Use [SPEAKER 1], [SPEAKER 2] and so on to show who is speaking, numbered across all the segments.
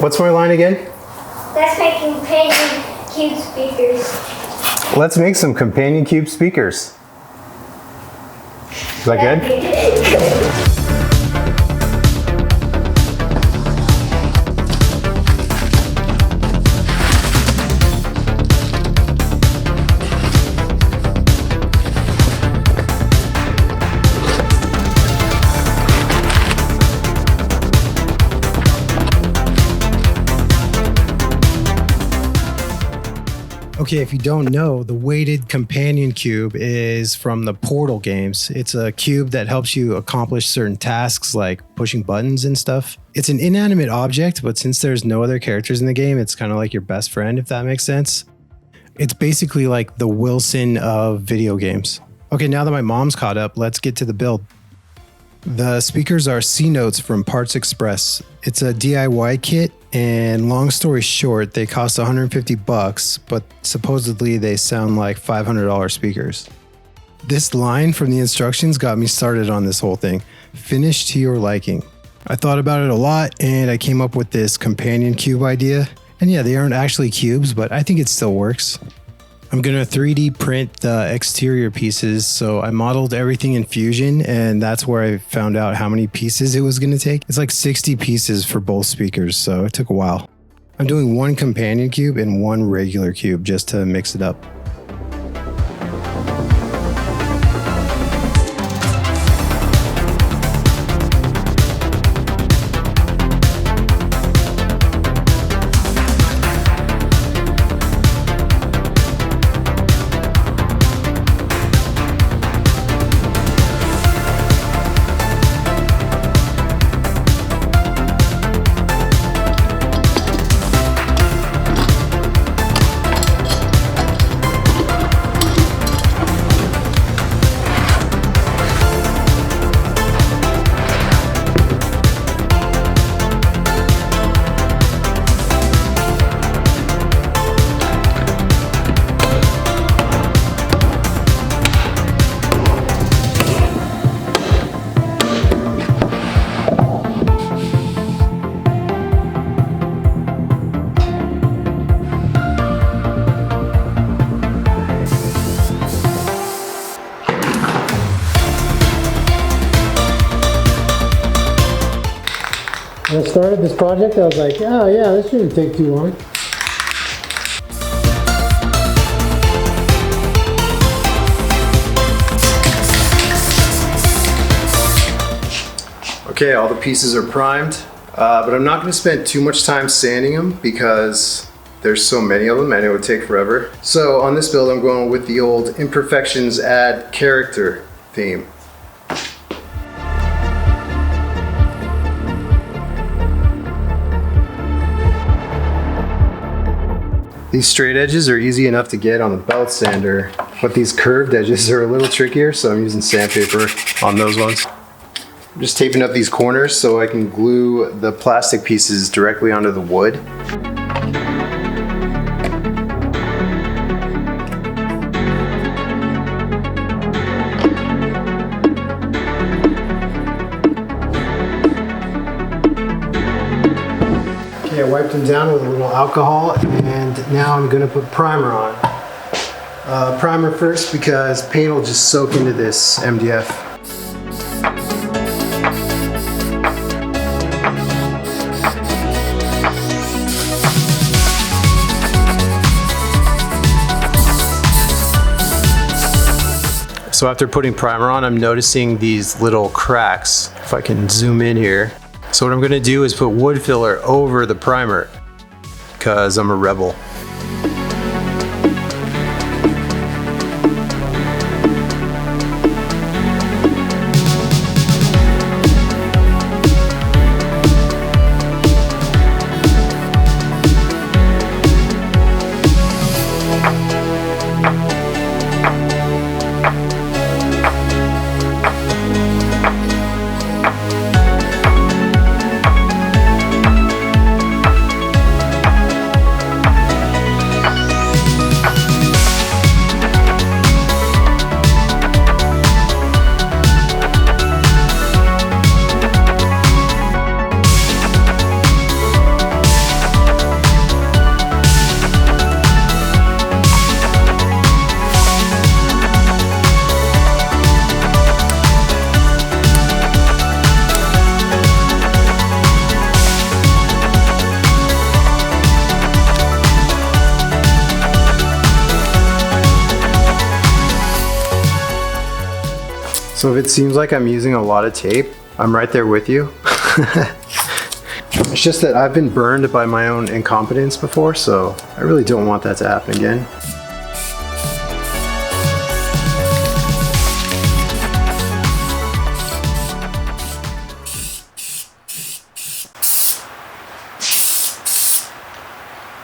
[SPEAKER 1] What's my line again?
[SPEAKER 2] Let's make companion cube speakers.
[SPEAKER 1] Let's make some companion cube speakers. Is that good? Okay, if you don't know, the weighted companion cube is from the Portal games. It's a cube that helps you accomplish certain tasks like pushing buttons and stuff. It's an inanimate object, but since there's no other characters in the game, it's kind of like your best friend, if that makes sense. It's basically like the Wilson of video games. Okay, now that my mom's caught up, let's get to the build. The speakers are C Notes from Parts Express. It's a DIY kit, and long story short, they cost $150, but supposedly they sound like $500 speakers. This line from the instructions got me started on this whole thing. Finish to your liking. I thought about it a lot, and I came up with this companion cube idea. And yeah, they aren't actually cubes, but I think it still works. I'm gonna 3D print the exterior pieces, so I modeled everything in Fusion, and that's where I found out how many pieces it was gonna take. It's like 60 pieces for both speakers, so it took a while. I'm doing one companion cube and one regular cube just to mix it up. When I started this project, I was like, oh yeah, this shouldn't take too long. Okay, all the pieces are primed, but I'm not going to spend too much time sanding them because there's so many of them and it would take forever. So on this build, I'm going with the old imperfections add character theme. These straight edges are easy enough to get on the belt sander, but these curved edges are a little trickier, so I'm using sandpaper on those ones. I'm just taping up these corners so I can glue the plastic pieces directly onto the wood. Okay, I wiped them down with a little alcohol, and now I'm gonna put primer on. Primer first because paint will just soak into this MDF. So after putting primer on, I'm noticing these little cracks. If I can zoom in here. So what I'm gonna do is put wood filler over the primer because I'm a rebel. So if it seems like I'm using a lot of tape, I'm right there with you. It's just that I've been burned by my own incompetence before, so I really don't want that to happen again.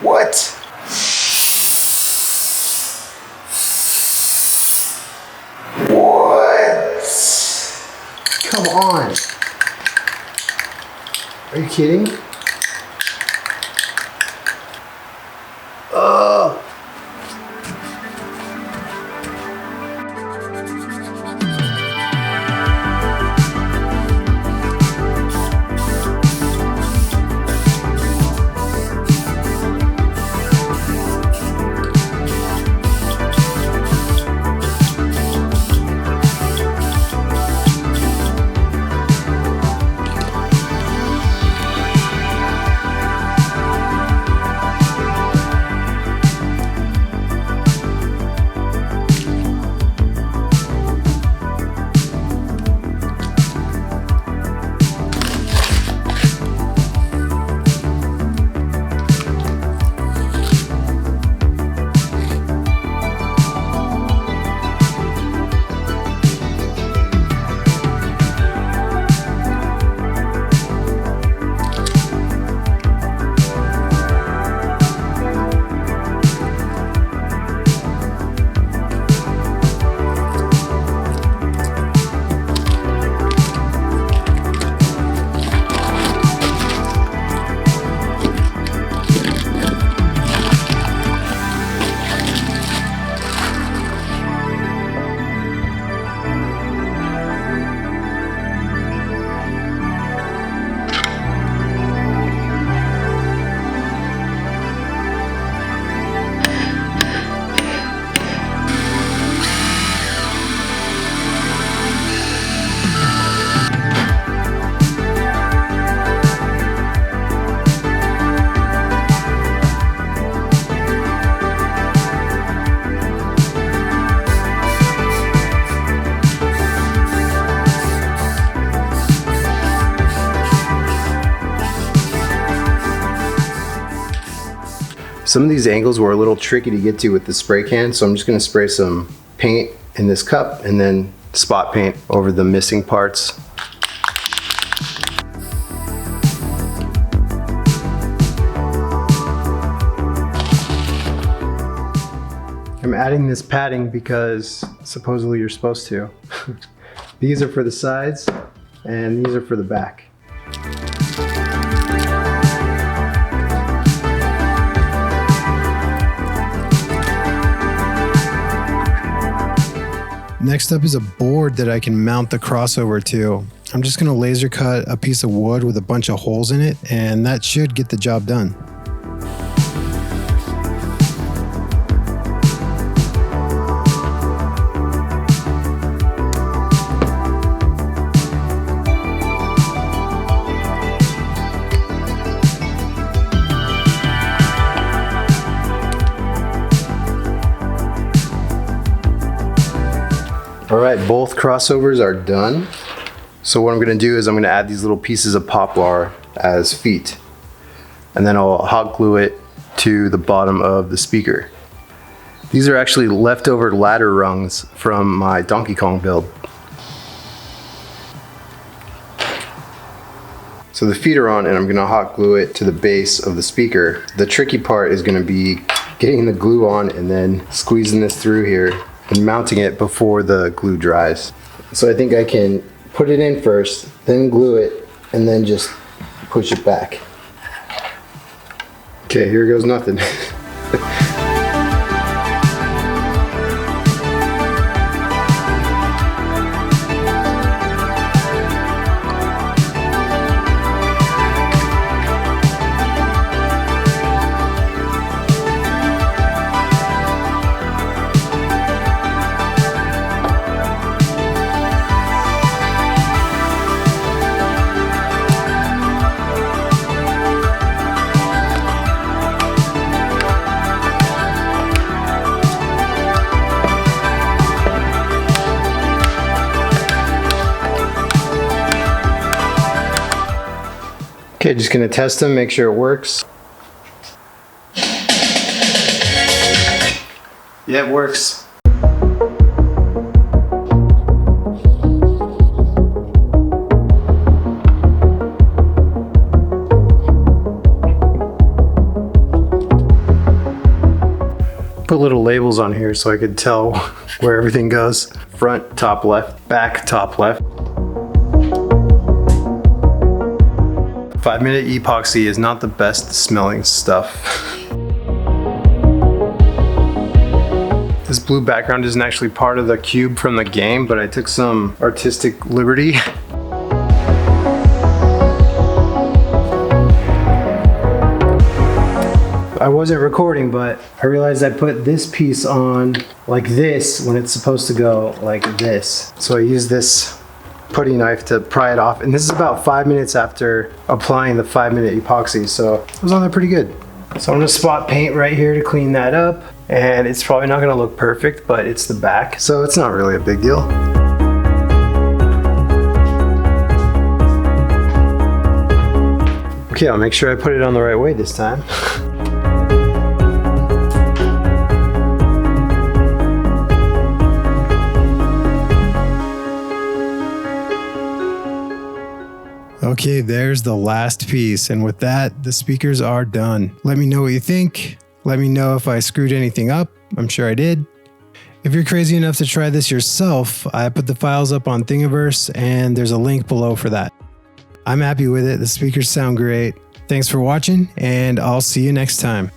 [SPEAKER 1] What? What? Come on. Are you kidding? Ugh. Some of these angles were a little tricky to get to with the spray can, so I'm just going to spray some paint in this cup and then spot paint over the missing parts. I'm adding this padding because supposedly you're supposed to. These are for the sides and these are for the back. Next up is a board that I can mount the crossover to. I'm just going to laser cut a piece of wood with a bunch of holes in it, and that should get the job done. All right, both crossovers are done. So what I'm gonna do is I'm gonna add these little pieces of poplar as feet. And then I'll hot glue it to the bottom of the speaker. These are actually leftover ladder rungs from my Donkey Kong build. So the feet are on and I'm gonna hot glue it to the base of the speaker. The tricky part is gonna be getting the glue on and then squeezing this through here and mounting it before the glue dries. So I think I can put it in first, then glue it, and then just push it back. Okay, here goes nothing. Okay, just gonna test them, make sure it works. Yeah, it works. Put little labels on here so I could tell where everything goes. Front, top left, back, top left. 5-minute epoxy is not the best smelling stuff. This blue background isn't actually part of the cube from the game, but I took some artistic liberty. I wasn't recording, but I realized I put this piece on like this when it's supposed to go like this. So I used this putty knife to pry it off, and this is about 5 minutes after applying the 5-minute epoxy, so it was on there pretty good. So I'm gonna spot paint right here to clean that up, and it's probably not gonna look perfect, but it's the back, so it's not really a big deal. Okay, I'll make sure I put it on the right way this time. Okay, there's the last piece, and with that, the speakers are done. Let me know what you think. Let me know if I screwed anything up. I'm sure I did. If you're crazy enough to try this yourself, I put the files up on Thingiverse, and there's a link below for that. I'm happy with it. The speakers sound great. Thanks for watching, and I'll see you next time.